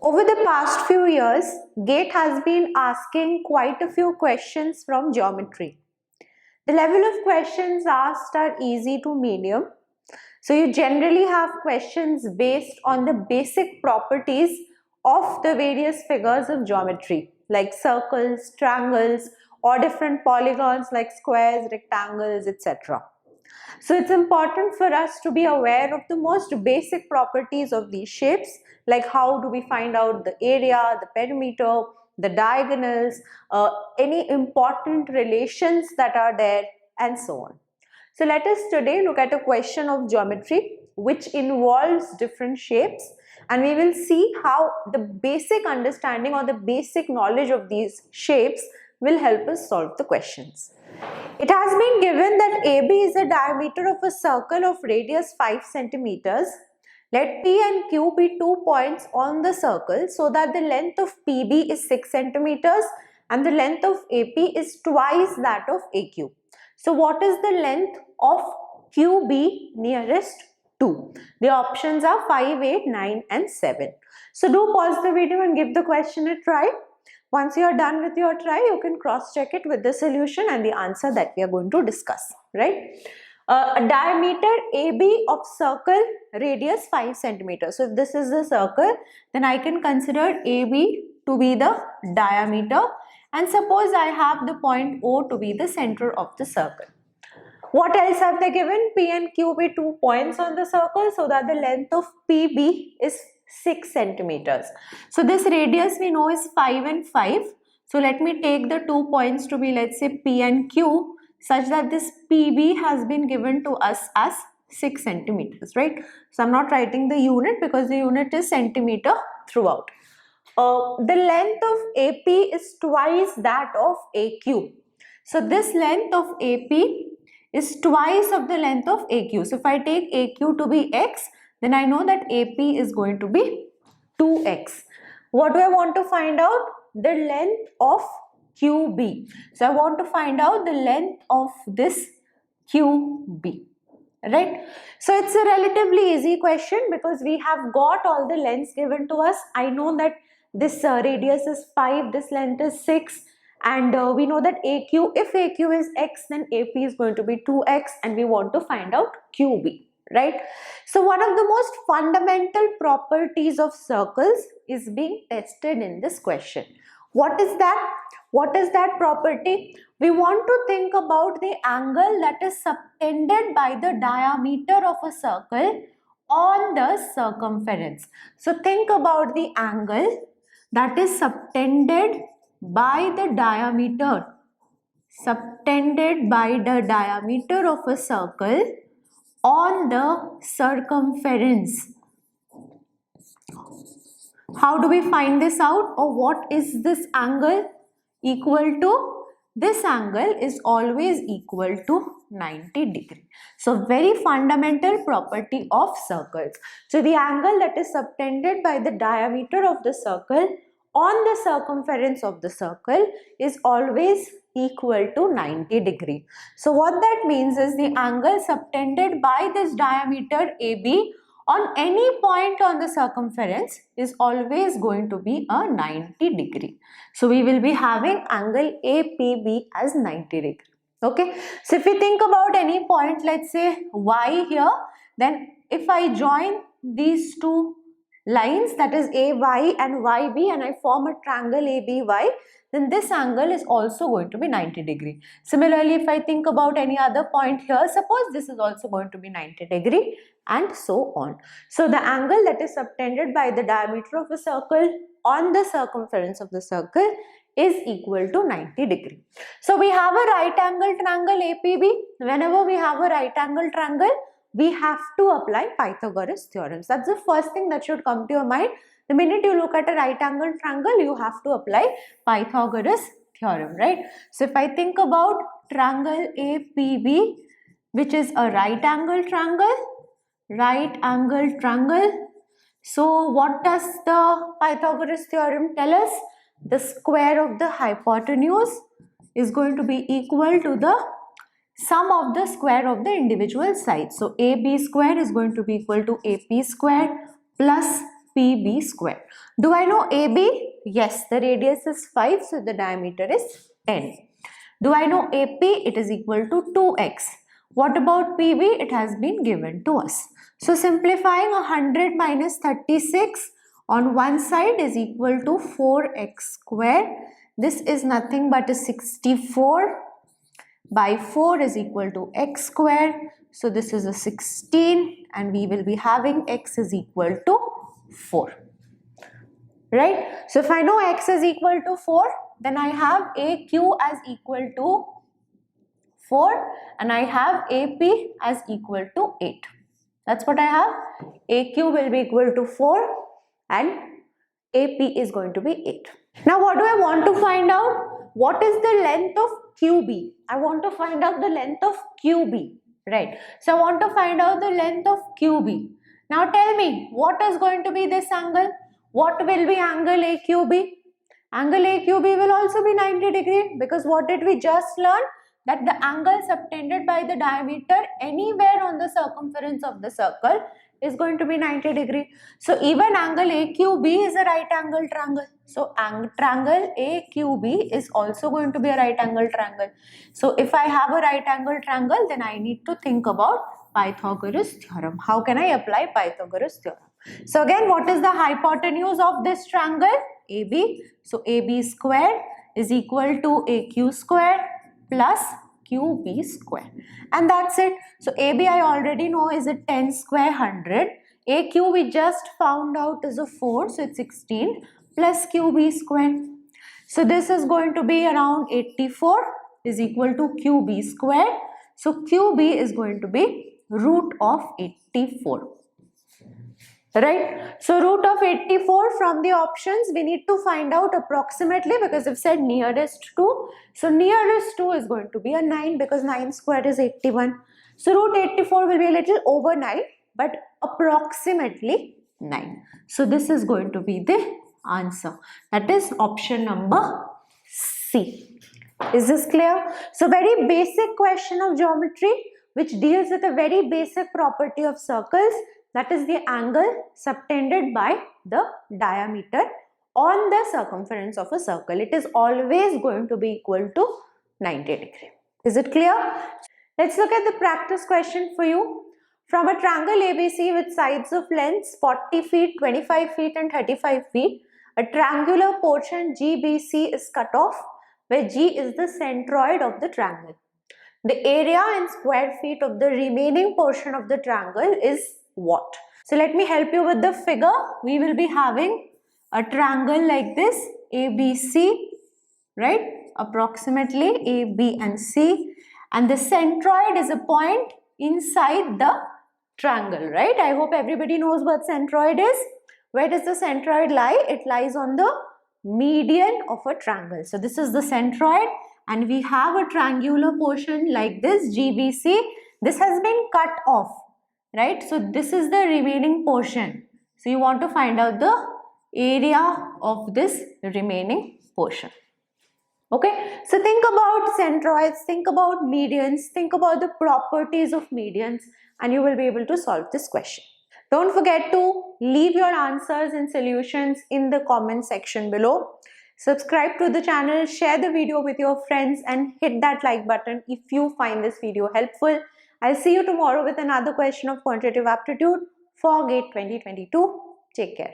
Over the past few years, GATE has been asking quite a few questions from geometry. The level of questions asked are easy to medium. So you generally have questions based on the basic properties of the various figures of geometry, like circles, triangles, or different polygons like squares, rectangles, etc. So it's important for us to be aware of the most basic properties of these shapes, like how do we find out the area, the perimeter, the diagonals, any important relations that are there, and so on. So let us today look at a question of geometry which involves different shapes, and we will see how the basic understanding or the basic knowledge of these shapes will help us solve the questions. It has been given that AB is the diameter of a circle of radius 5 centimeters. Let P and Q be 2 points on the circle so that the length of PB is 6 centimeters and the length of AP is twice that of AQ. So what is the length of QB nearest to? The options are 5, 8, 9 and 7. So do pause the video and give the question a try. Once you are done with your try, you can cross-check it with the solution and the answer that we are going to discuss, right? A diameter AB of circle radius 5 centimeters. So if this is the circle, then I can consider AB to be the diameter, and suppose I have the point O to be the center of the circle. What else have they given? P and Q be 2 points on the circle so that the length of PB is 6 centimeters. So this radius we know is 5 and 5. So let me take the 2 points to be, let's say, P and Q, such that this PB has been given to us as 6 centimeters, right? So I'm not writing the unit because the unit is centimeter throughout. The length of AP is twice that of AQ. So this length of AP is twice of the length of AQ. So if I take AQ to be X, then I know that AP is going to be 2x. What do I want to find out? The length of QB. So I want to find out the length of this QB, right? So it's a relatively easy question because we have got all the lengths given to us. I know that this radius is 5, this length is 6, and we know that AQ, if AQ is x, then AP is going to be 2x, and we want to find out QB, right? So one of the most fundamental properties of circles is being tested in this question. What is that? What is that property? We want to think about the angle that is subtended by the diameter of a circle on the circumference. So think about the angle that is subtended by the diameter of a circle on the circumference. How do we find this out, or what is this angle equal to? This angle is always equal to 90 degree. So very fundamental property of circles. So the angle that is subtended by the diameter of the circle on the circumference of the circle is always equal to 90 degree. So what that means is the angle subtended by this diameter AB on any point on the circumference is always going to be a 90 degree. So we will be having angle APB as 90 degree. Okay. So if we think about any point, let's say Y here, then if I join these two lines, that is AY and YB, and I form a triangle ABY, then this angle is also going to be 90 degree. Similarly, if I think about any other point here, suppose this is also going to be 90 degree, and so on. So the angle that is subtended by the diameter of a circle on the circumference of the circle is equal to 90 degree. So we have a right angle triangle APB. Whenever we have a right angle triangle, we have to apply Pythagoras theorems. That's the first thing that should come to your mind. The minute you look at a right angle triangle, you have to apply Pythagoras theorem, right? So if I think about triangle APB, which is a right angle triangle, so what does the Pythagoras theorem tell us? The square of the hypotenuse is going to be equal to the sum of the square of the individual sides. So AB square is going to be equal to AP square plus PB square. Do I know AB? Yes, the radius is 5, so the diameter is 10. Do I know AP? It is equal to 2x. What about PB? It has been given to us. So simplifying, 100 minus 36 on one side is equal to 4x square. This is nothing but a 64 by 4 is equal to x square. So this is a 16 and we will be having x is equal to 4. Right? So if I know x is equal to 4, then I have AQ as equal to 4 and I have AP as equal to 8. That's what I have. AQ will be equal to 4 and AP is going to be 8. Now what do I want to find out? What is the length of QB? I want to find out the length of QB. Right. So I want to find out the length of QB. Now tell me, what is going to be this angle? What will be angle AQB? Angle AQB will also be 90 degree, because what did we just learn? That the angle subtended by the diameter anywhere on the circumference of the circle is going to be 90 degree. So even angle AQB is a right angle triangle. So triangle AQB is also going to be a right angle triangle. So if I have a right angle triangle, then I need to think about Pythagoras theorem. How can I apply Pythagoras theorem? So again, what is the hypotenuse of this triangle? AB. So AB square is equal to AQ square plus QB square. And that's it. So AB I already know is a 10 square 100. AQ we just found out is a 4, so it's 16 plus QB square. So this is going to be around 84 is equal to QB square. So QB is going to be root of 84. Right? So root of 84 from the options we need to find out approximately, because I've said nearest to. So nearest to is going to be a 9, because 9 square is 81. So root 84 will be a little over 9, but approximately 9. So this is going to be the answer. That is option number C. Is this clear? So very basic question of geometry which deals with a very basic property of circles. That is the angle subtended by the diameter on the circumference of a circle. It is always going to be equal to 90 degree. Is it clear? Let's look at the practice question for you. From a triangle ABC with sides of lengths 40 feet, 25 feet and 35 feet, a triangular portion GBC is cut off, where G is the centroid of the triangle. The area in square feet of the remaining portion of the triangle is what? So let me help you with the figure. We will be having a triangle like this, ABC, right? Approximately A, B and C, and the centroid is a point inside the triangle, right? I hope everybody knows what centroid is. Where does the centroid lie? It lies on the median of a triangle. So this is the centroid and we have a triangular portion like this, GBC. This has been cut off. Right, so this is the remaining portion. So you want to find out the area of this remaining portion. Okay, so think about centroids, think about medians, think about the properties of medians, and you will be able to solve this question. Don't forget to leave your answers and solutions in the comment section below. Subscribe to the channel, share the video with your friends and hit that like button if you find this video helpful. I'll see you tomorrow with another question of quantitative aptitude for GATE 2022. Take care.